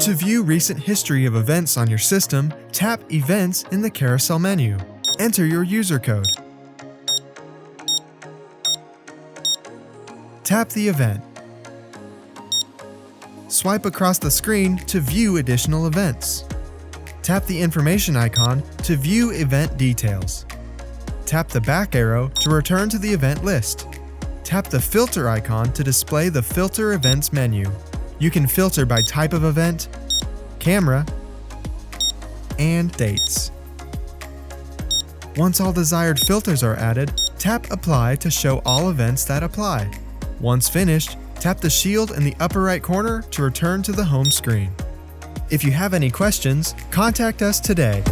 To view recent history of events on your system, tap Events in the carousel menu. Enter your user code. Tap the event. Swipe across the screen to view additional events. Tap the information icon to view event details. Tap the back arrow to return to the event list. Tap the filter icon to display the Filter Events menu. You can filter by type of event, camera, and dates. Once all desired filters are added, tap Apply to show all events that apply. Once finished, tap the shield in the upper right corner to return to the home screen. If you have any questions, contact us today.